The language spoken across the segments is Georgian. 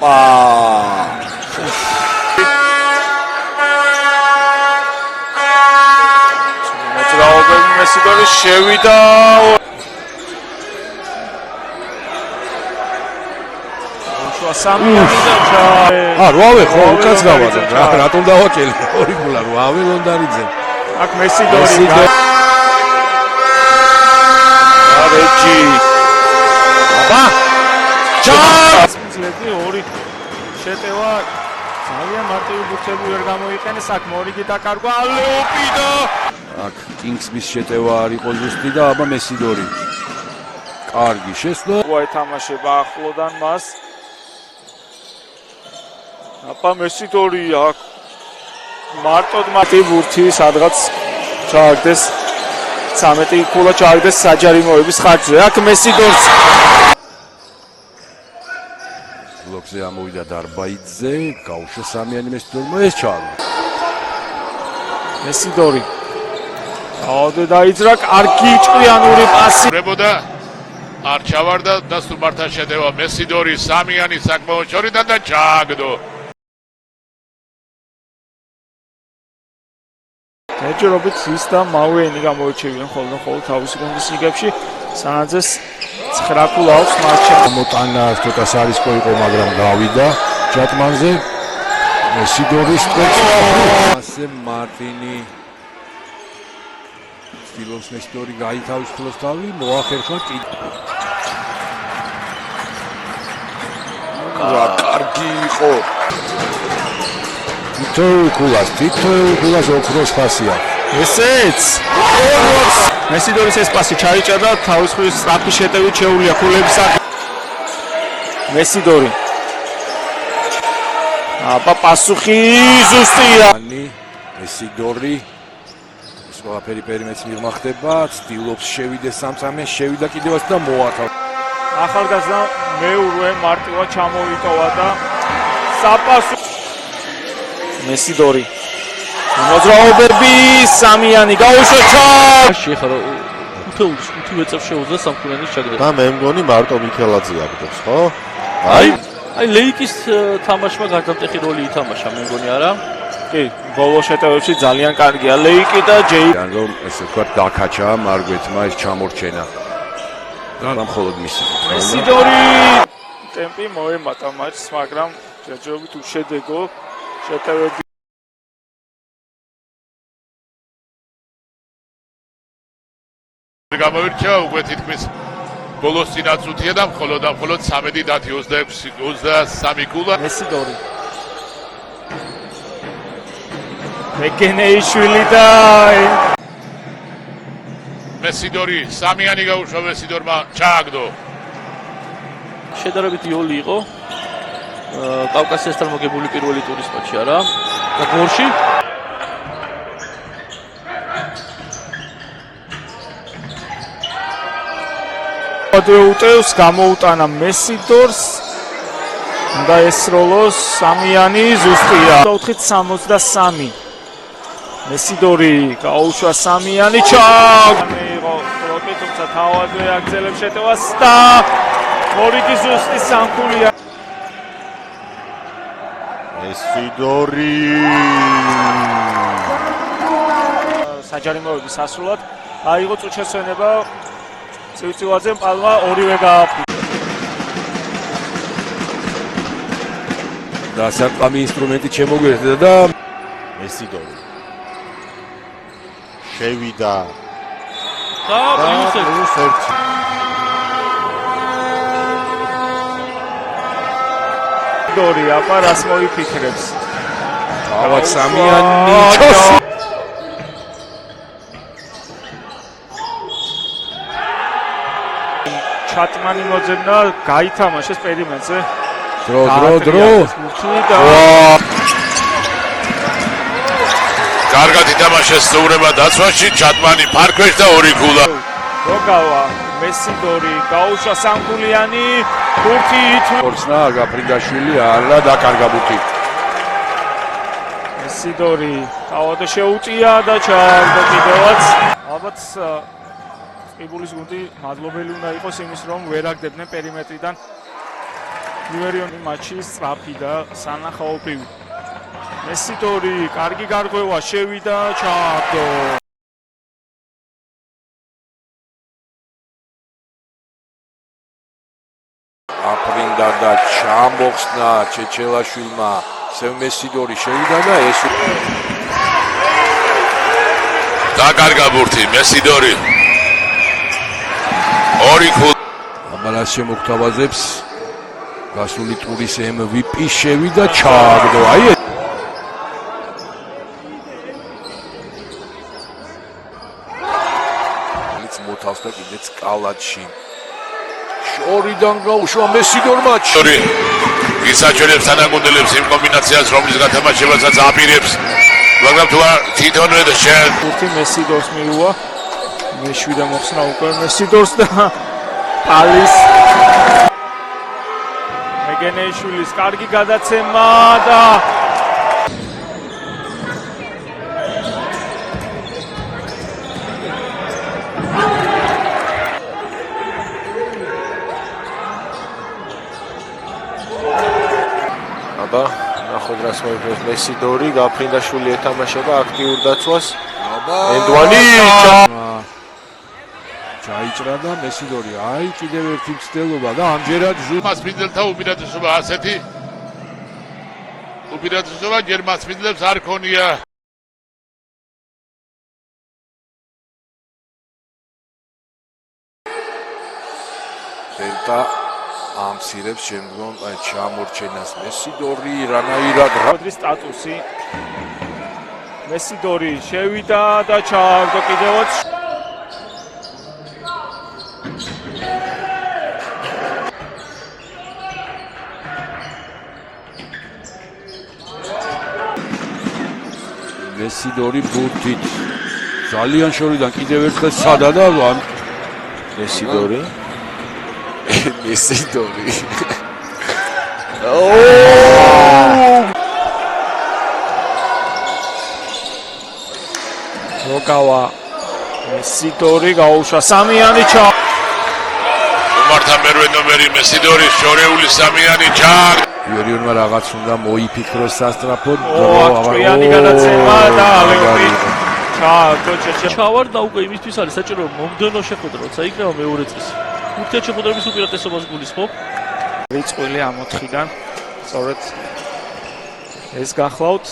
ოპა მოძრაობები მესიდორი შევიდა რვავე ხო უკაც გავაძე რა რატომ დავაკელი ორი გოლა რვავე ლონდარიძე აქ მესიდორი რეჯი აბა ჩაძლები ორი შეტევა ძალიან მარტივი ბურთები ვერ გამოიყენეს აქ მორიგი დაკარგვა ალეოპი და აქ კინგსმის შეტევა არ იყო ზუსტი და აბა მესიდორი კარგი შესვლა ეთამაშება ახლოდან მას აბა მესიდორი აქ მარტოდ ბურთი სადღაც ჩააგდეს 13 ქულა ჩააგდეს საჯარიმოების ხარჯზე აქ მესიდორს ბლოკზე ამოვიდა დარბაიძე გაუშვა სამიანი მესიდორმა ეს ჩააგდა მესიდორი აუდე დაიძრა კარგი ჭკვიანური პასი ვრებოდა არ ჩავარდა და სუმართან შედევა მესიდორი სამიანი საკმაოდ შორიდან და ჩააგდო ეჯერობით ის და მავენი გამოირჩევიან ხოლმე თავისი გუნდის ნიგებში სანაძეს 9 ქულა აქვს მატჩში მოტანა ცოტა სარისკო იყო მაგრამ გავიდა ჯატმანზე მესიდორის ასე მარტინი სტილოს მესიდორი გაითავისუფლოს თავი მოახერხა კარგი იყო თითოეულ ქულას ოქროს ფასია ესეც მესიდორის ეს პასი ჩაიჭრა და თავისუფლის სწრაფი შეტევით შეუულია ქულების მესიდორი აბა პასუხი ზუსტია მესიდორი ყველაფერი პერიმეტრში მიღმახდება ცდილობს შევიდეს სამწამე შევიდა კიდევაც და მოათავ ახალგაზრდა მეურვე მარტივად ჩამოიტოვა და საპასუხო მესიდორი მოძრაობები სამიანი გაუშვა შეხარო უთე ვეწევ შეუძლო სამკურენის ჩაგდება და მე მგონი მარტო მიქელაძე აგდებს ხო აი ლეიკის თამაშმა გარდამტეხი როლი ითამაშა მე მგონი არა კი ბოლო შეტევებში ძალიან კარგია ლეიკი და ჯეი რომ ესე ვთქვათ დაკაჩა მარგვეთმა ეს ჩამორჩენა და მხოლოდ მისი მესიდორი ტემპი მოემატა მატჩს მაგრამ ჯერჯერობით უშედეგო შეტევები გამოირჩევა უკვე თითქმის ბოლოს წინაწუთია და მხოლოდ 13 დათი 23 ქულა მესიდორი მეკენეიშვილი და მესიდორი სამიანი გაუშვა მესიდორმა ჩააგდო შედარებით იოლი იყო კავკასიასთან მოგებული პირველი ტურის მატჩი არა და გორში უტევს გამოუტანა მესიდორს და ესროლოს სამიანი ზუსტია 4-63 მესიდორი გაუშვა სამიანი ჩააგდო პროკი თუმცა თავადვე აგზელებს შეტევას და მორიგი ზუსტი სამქულია მესიდორი საჯარიმოების სასრულად აიღო წუჩესვენება ცივცივაძემ პალმა ორივე გააფრთხილა და საკამი ინსტრუმენტი შემოგვერდა და მესიდორი შევიდა და პლუს 1 დორი აბა რას მოიფიქრებს თავად სამიანი ჩოსი ჩატმანი მოძებნა გაითამაშეს პერიმეტრზე დრო კარგად ითამაშეს სტუმრებმა დაცვაში ჩატმანი ფარქვეშ და 2 ქულა როგავა მესიდორი გაუშვა სამქულიანი ბურთი ორცნა გაფრინდაშვილი არა დაკარგა ბურთი მესიდორი თავად შეუწია და ჩააგდო კიდევაც ალბათ ყიბულის გუნდი მადლობელი უნდა იყოს იმის რომ ვერ აგდებდნენ პერიმეტრიდან ივერიონი მატჩის სწრაფი და სანახაობრივი. მესიდორი, კარგი გარღვევა, შევიდა, ჩააგდო. აფრინდა და ჩამოხსნა ჩეჩელაშვილმა მესიდორი შევიდა და ეს დაკარგა ბურთი მესიდორი. ორი ქულ ამალას შემოგთავაზებს გასული ტურის MVP შევიდა ჩააგდო. აი ეს მოთავს და კიდეც კალათში შორიდან გაუშვა მესიდორმა ორი ისაჩერებს თანაგუნდელებს იმ კომბინაციას რომლის გათამაშებასაც აპირებს, მაგრამ თუ არ თვითონვე და შენ ბურთი მესიდორს მიუვა. მეშვიდე მოხსნა უკვე მესიდორს და პალის მეგენეიშვილის კარგი გადაცემა და აბა ნახოთ რას მოიგებს მესიდორი, გაფრინდაშვილი ეთამაშება აქტიურ დაცვას. ენდვანი ჩაიჭრა და მესიდორი აი კიდევ ერთი მცდელობა და ამჯერად მასპინძელთა უპირატესობა ასეთი უპირატესობა ჯერ მასპინძლებს არ ქონია. დელტა ამცირებს შემდგომ ჩამორჩენას მესიდორი რანაირად როდრის სტატუსი მესიდორი შევიდა და ჩააგდო კიდევაც. მესიდორი ბურთით ძალიან შორიდან კიდევ ერთხელ სადა და მესიდორი. მესიდორი. როკავა მესიდორი გაუშვა სამიანი ჩა უმართა მერვე ნომერი მესიდორი შორეული სამიანი ჩარ. ივერიონმა რაღაც უნდა მოიფიქროს სასტრაფოდ. ჭკვიანი გადაცემა და ალეოპი ჩააგდო ჩეჩე. ჩავარ და უკვე იმისთვის არის საჭირო რომ მომდენო შეხვედრა, როცა იქნება მეორე წესი. ურთიერთშეხვედრების უპირატესობას გულისხმობ. რიწყვილი ამ 4-დან სწორედ ეს გახლავთ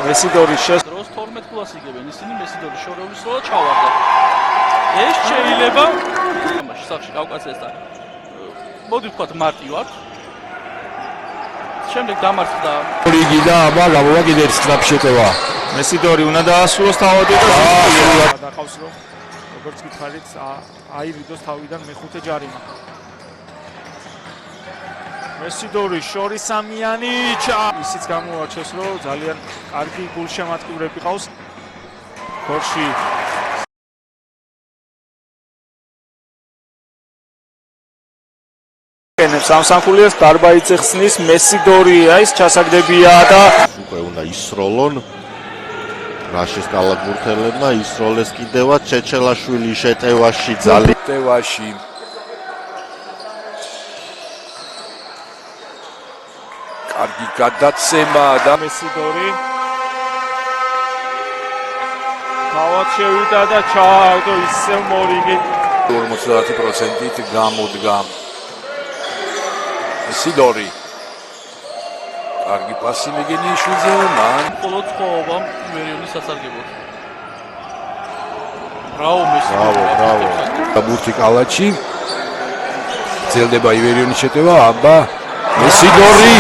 მესიდორის დროს 12 ქულას იგებენ ისინი მესიდორის შორეულის როლა ჩავარდა. ეს შეიძლება თამაში სახში კავკასიასთან. მოდი ვთქვათ მარტი ვარ. შემდეგ დამარცხდა რიგი და აბა გამოვა კიდევ ერთი სწრაფი შეტევა. მესიდორი უნდა დაასრულოს თავადი და დახავს რომ როგორც გითხარით აირიდოს თავიდან მეხუთე ჯარიმა. მესიდორი შორი სამიანი ისიც გამოაჩენს რომ ძალიან კარგი გულშემატკივრები ყავს. გორში სამსახულიას დარბაიძე ხსნის მესიდორი აი ეს ჩასაგდებია და უკვე უნდა ისროლონ რაშეს კალათბურთელებმა ისროლეს კიდევაც ჩეჩელაშვილი შეტევაში ძალიან შეტევაში კარგი გადაცემა და მესიდორი თავად შევიდა და ჩააგდო ისევ მორიგი 50%-ით გამოდგა მესიდორი კარგი პასი მეგენეიშვილზე მან მხოლოდ ხოვა ივერიონის სასარგებლოდ. ბრავო მესიდორი. ბრავო. ბურთი კალათში ძელდება ივერიონის შეტევა აბა მესიდორი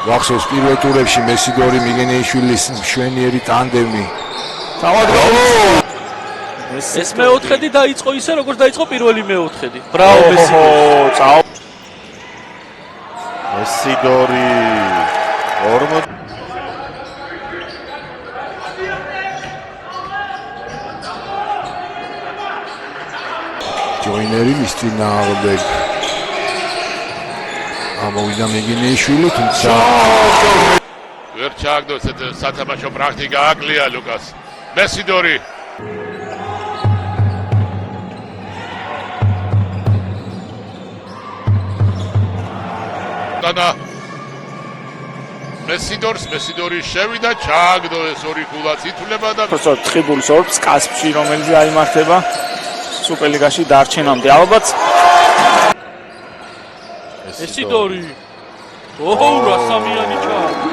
ვახსოვს პირველ ტურებში მესიდორი მიგენეიშვილის მშვენიერი ტანდემი თავად ეს მეოთხედი დაიწყო ისე როგორც დაიწყო პირველი მეოთხედი. ბრავო მესიდორი. მესიდორი 40 ჯოინერი მის წინააღმდეგ ამოვიდა მეგენეიშვილი თუმცა ვერ ჩააგდო სათამაშო პრაქტიკა აკლია ლუკას მესიდორი გაყვანა მესიდორი შევიდა ჩააგდო ეს ორი ქულაც ითვლება და უბრალოდ თხიბულის ორბს კასპში რომელიც აიმართება სუპერლიგაში დარჩენამდე ალბათ მესიდორი ოჰო რასამიანი ჩააგდო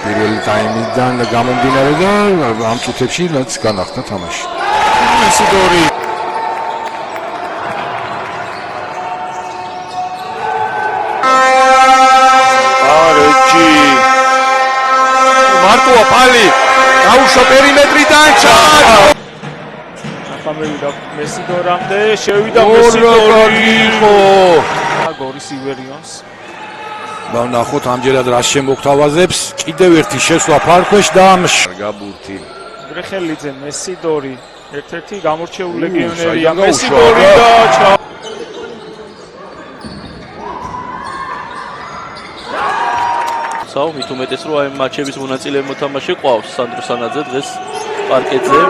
პირველი ტაიმიდან გამომდინარე და ამ წუთებში რაც განახდა თამაში. მესიდორი არეჯი მარტოა პალი გაუშვა პერიმეტრიდან ჩააგდო ახამევიდა მესიდორამდე შევიდა მესიდორი გორის ივერიონს ნახოთ ამჯერად რა შემოგთავაზებს. კიდევ ერთი შესვლა ფარქვეშ და გაბურთი. ბრეხელიძე მესიდორი ერთ-ერთი გამორჩეული ლეგიონერია მესიდორი და მით უმეტეს რომ აი მატჩების მონაწილე მოთამაშე ყავს სანდრო სანაძე დღეს პარკეტზე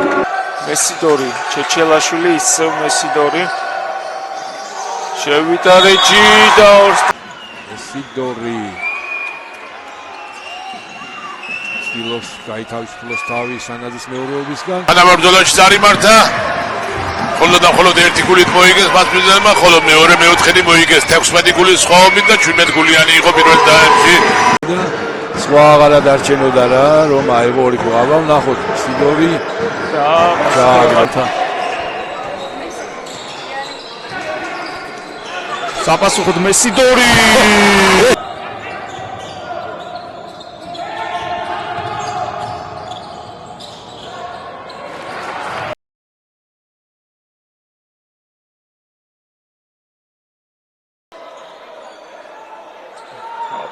მესიდორი ჩეჩელაშვილი ისევ მესიდორი შევიდა რეჯი და მესიდორი სტილოს გაითავისუფლოს თავი სანაძის მეორეობისგან. ანაბრძოლაში წარიმართა ხოლო და მხოლოდ ერთი გულით მოიგეს მასპინძელმა, ხოლო მეორე მეოთხედი მოიგეს 16 გულის სხვაობით და 17 გულიანი იყო პირველ ტაიმში. სხვა აღარა დარჩენოდა რა, რომ აიღო ორი გოლი. აბა ნახოთ მესიდორი და საპასუხოდ მესიდორი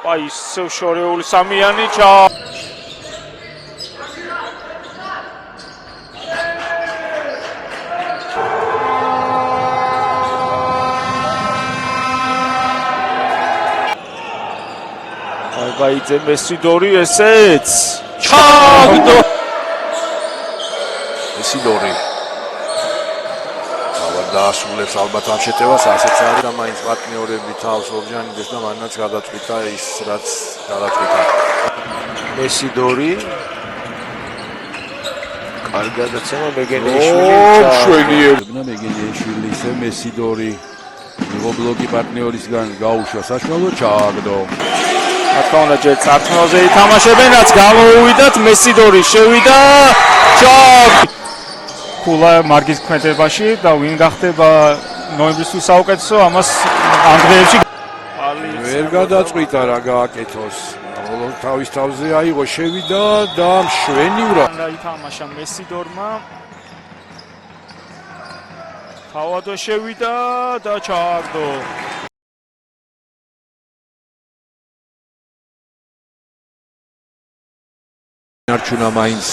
აი ისევ შორეული სამიანი გაიძე მესიდორი ესეც ჩააგდო მესიდორი დაასრულებს ალბათ ამ შეტევას, ასეც არის და მაინც პარტნიორები თავს ორჯანიდეს და მანაც გადაწყვიტა ის რაც გადაწყვიტა. მესიდორი კარგადაცემა მშვენიერებნა მეგენიაშვილი ისე მესიდორი იყო ბლოკი პარტნიორისგან გაუშვა საშუალო ჩააგდო. რა თქმა უნდა ჯერ წარსულზე ითამაშებენ რაც გამოუვიდათ მესიდორი შევიდა ჩააგდო კულა მარგის ქმედებაში და ვინ გახდება ნოემბრის საუკეთესო ამას ანგრიებში ვერ გადაწყვიტა რა გააკეთოს. თავის თავზე აიღო შევიდა და მშვენივრად ითამაშა მესიდორმა თავადო შევიდა და ჩააგდო არჩუნა მაინც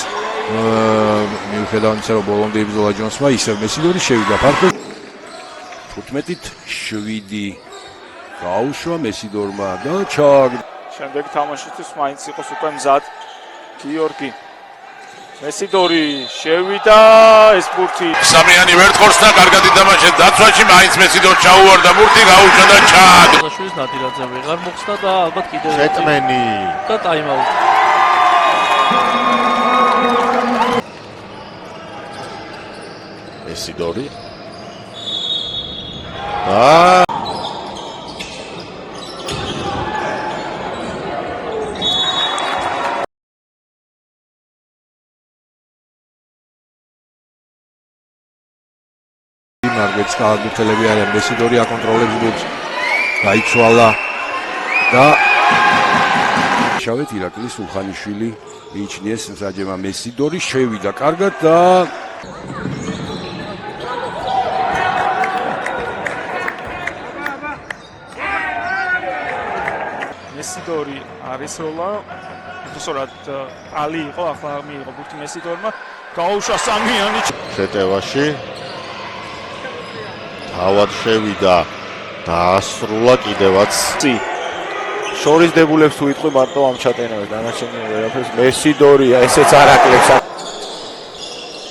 მიუხედავად იმისა რომ ბოლომდე იბრძოლა ჯონსმა ისევ მესიდორი შევიდა ფარქვეშ 15-7 გაუშვა მესიდორმა და ჩააგდო. შემდეგ თამაშისთვის მაინც იყოს უკვე მზად გიორგი მესიდორი შევიდა ეს ბურთი სამიანი ვერ თქორს და კარგად ითამაშეს დაცვაში, მაინც მესიდორ ჩაუვარდა ბურთი, გაუშვა და ჩააგდო. შვილის ნადირაძე ვეღარ მოხსნა და ალბათ კიდევ შეტმენი და ტაიმაუტი. მესიდორი მარგეც გააგრძელები არიან მესიდორი აკონტროლებს ბურთს გაიცვალა და შავეთ ირაკლის უხანიშვილი მიიჩნიეს საჯემა მესიდორი შევიდა კარგად და მესიდორი არის როლა უბრალოდ ალი იყო ახლა მიიღო ბურთი მესიდორმა გაუშვა სამიანი შეტევაში თავად შევიდა დაასრულა კიდევაც შორის დებულებს თუ იტყვი მარტო ამ ჩატენავენ დანარჩენი ვერაფერს მესიდორია ესეც არ აკლებს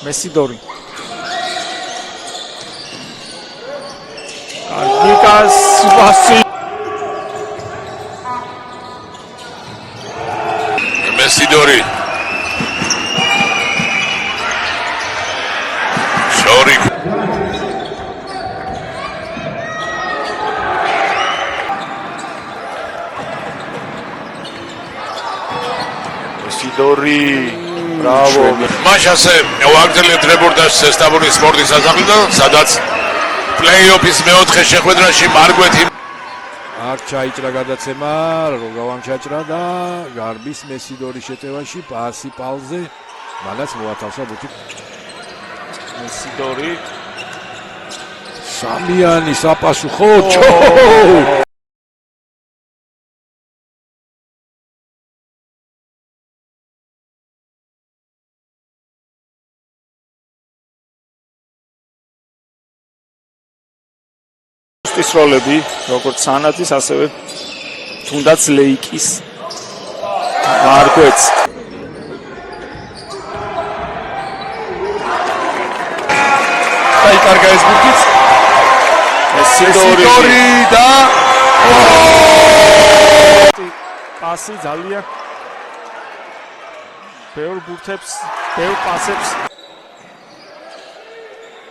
მესიდორი კაკას ვასი მესიდორი შორი მესიდორი ბრავო მას ასე ვაგრძელებთ რეპორტაჟს ესტამბულის სპორტის სასახლიდან, სადაც პლეი-ოფის მეოთხე შეხვედრაში მარგვეთი არ ჩაიჭრა გადაცემა, რო გავამჩაჭრა და გარბის მესიდორის შეტევაში პასი პალზე, მანაც მოათავსა ბუთი. მესიდორი სამიანი საპასუხო ჩო! ის როლები, როგორც სანათის, ასევე თუნდაც ლეიკის მარგვეთს. დაიკარგა ეს ბურთიც. მესიდორი და პასი ძალიან ბევრ ბურთებს, ბევრ პასებს.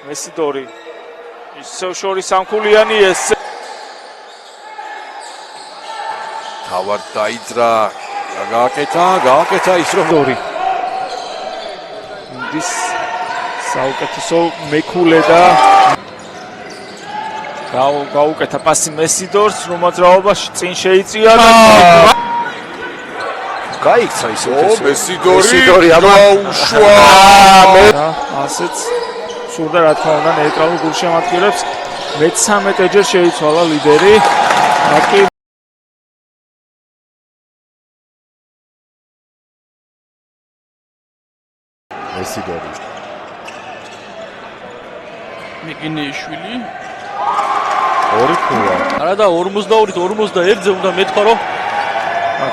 მესიდორი ისევ შორის სამქულიანი ეს თავად დაიძრა გააკეთა ის რომ დორი ის საუკეთესო მეკულე და გაუკეთა პასი მესიდორს რომ მოძრაობაში წინ შეიწია და გაიქცა ის მესიდორი უშვა ასეც სურდა რა თქმა უნდა ნეიტრალურ გულშემატკივრებს მე-13 ჯერ შეიცვალა ლიდერი აკი მესიდორი მიკინიშვილი ორი ქულა არა და 42-41-ზე უნდა მეთქვა რომ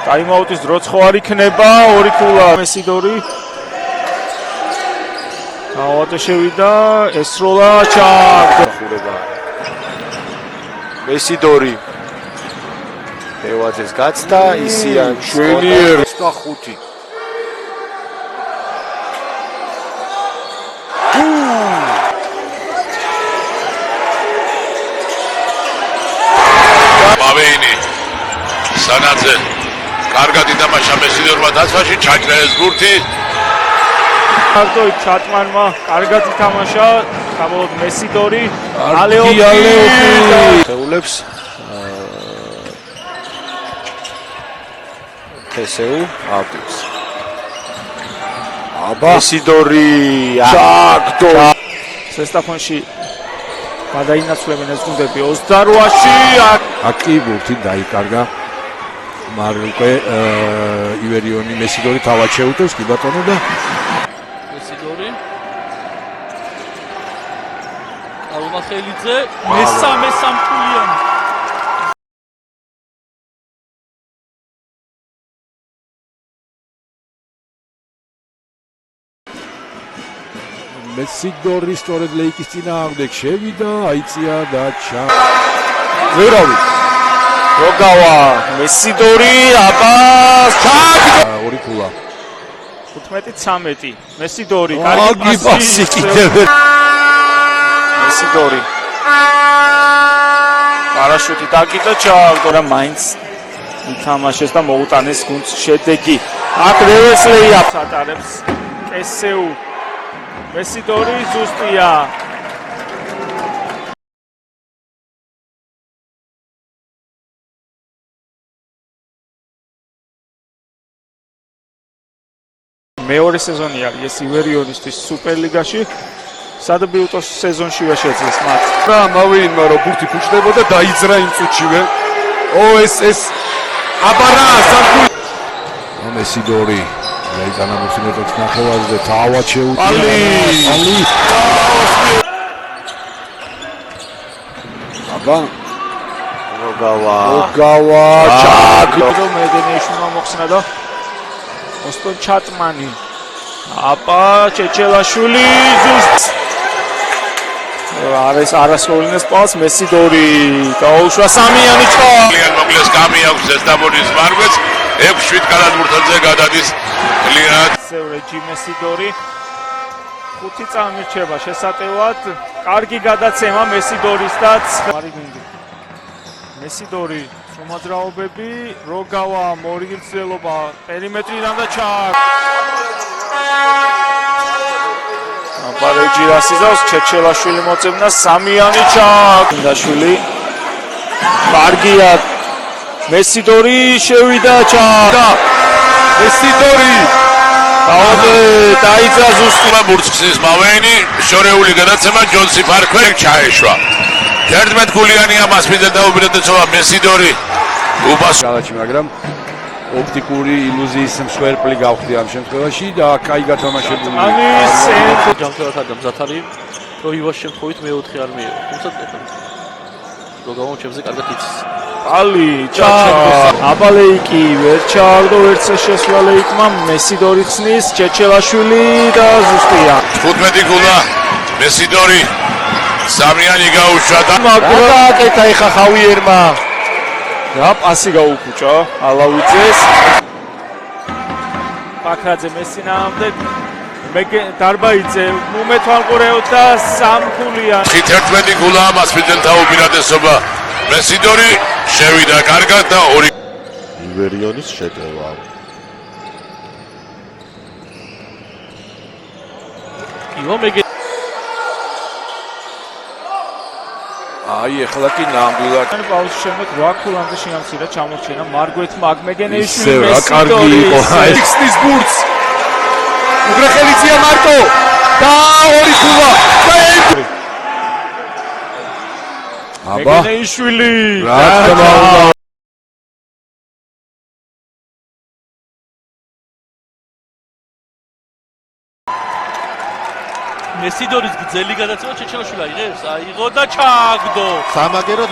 ტაიმაუტის დროც ხო არ იქნება ორი ქულა მესიდორი ავატე შევიდა ესროლა ხურება მესიდორი ევაძეს გაცდა ისიან შვენიერი 25 მავეინი სანაძე კარგად ითამაშა მესიდორმა დაცვაში ჩაჭრა ეს ბურთი მარტო ჩატმანმა კარგად ითამაშა საბოლოოდ მესიდორი ალეოფი ხეულებს თესეუ აპტივს აბა მესიდორი ჩაკდო სესტაფონში გადაინაცვლებენ ეს გუნდები 28-ში აკი ბურთი დაიკარგა მაგრამ უკვე ივერიონი მესიდორი თავად შეუტევს კი ბატონო და მესიდორი ალმახელიძე მესამე სამქულიანი მესიდორი სწორედ ლეიკის წინააღმდეგ შევიდა აიწია და ვერავი როგავა მესიდორი აბას ჩაკდო ორი ქულა 15-13 მესიდორი კარგი პასი კიდევ მესიდორი პარაშუტი დაკიდა ჩაკდო რა მაინც ითამაშეს და მოუტანეს გუნდს შედეგი აქ რევესლეია ატარებს კესეუ მესიდორი ზუსტია მეორე სეზონი არის ეს ივერიონისთვის სუპერლიგაში სადებიუტო სეზონშივე შეძლეს მათ და მავეინმა რო ბურთი ფუჭდებოდა დაიძრა იმ წუთშივე ეს აბარა სამქულ მესიდორი გაიტანა მუსიმეტოც ნახევარზე თავად შეუტია პალი აბა როგავა ჩაკდო მედენეშვილმა მოხსნა და ოსტონ ჩატმანი აპა ჩეჩელაშვილი ზუსტ არის არასროლინეს პალს მესიდორი დაუშვა სამიანი ჩა ძალიან მოკლეს გამი აქვს ზესტაბონის მარგვეც 6-7 კალათბურთელზე გადადის კლიად რეჯი მესიდორი 5 წამირჩება შესატევად კარგი გადაცემა მესიდორის და მარიგინგი მესიდორი შემოძრაობები როგავა მორიგილწელობა პერიმეტრიდან და ჩაკ ამპარეჯი რასიზავს ჩეჩელაშვილი მოწევნა სამიანი ჩაკ ინდაშვილი კარგია მესიდორი შევიდა ჩაკ მესიდორი დაიძრა ზუსტი ბურცქსის მავენი შორეული გადაცემა ჯონსი ფარქვე ჩაეშვა 11 გულიანია მასპინძელ დაუპირატესობა მესიდორი უბას გალაჩი მაგრამ ოპტიკური ილუზიის მსხვერპლი გავხდი ამ შემთხვევაში და კაი გათამაშებული ანის ჯანმრთელად არ გამზათ არის რომ ივას შემთხვევით მეოთხე არ მიიღო თუმცა როგავამ ჩემზე კარგად იცის ალი ჩაჩა აბალეიკი ვერ ჩაარდო ერთ შესვლა ლეიკმა მესიდორი ხსნის ჩეჩელაშვილი და ზუსტია 15 გულა მესიდორი სამიანი გაუშვა და მაგაკეთა ეხა ხავიერმა და პასი გაუფუჭა ალავიძეს პაკრაძე მესინამდე დარბაიძე უმეთვალყურეობდა სამქულიან 11 გულა მასპინძელ დაუპირატესობა მესიდორი შევიდა კარგად და 2 ივერიონის შეტევა. იო მეგე აი ეხლა კი ნამდვილად პაუზის შემდეგ 8 ქულამდე შეამცირა ჩამორჩენა მარგვეთ მაგმეგენეიშვილი ისევ რა კარგი იყო აი ექსტის ბურთს უგრეხელიძია მარტო და 2 ქულა აბა მეგენეიშვილი რა თქმა უნდა მესიდორის გძელი გადაცემა ჩეჩელაშვილი აიღებს აიღო და ჩააგდო სამაგერო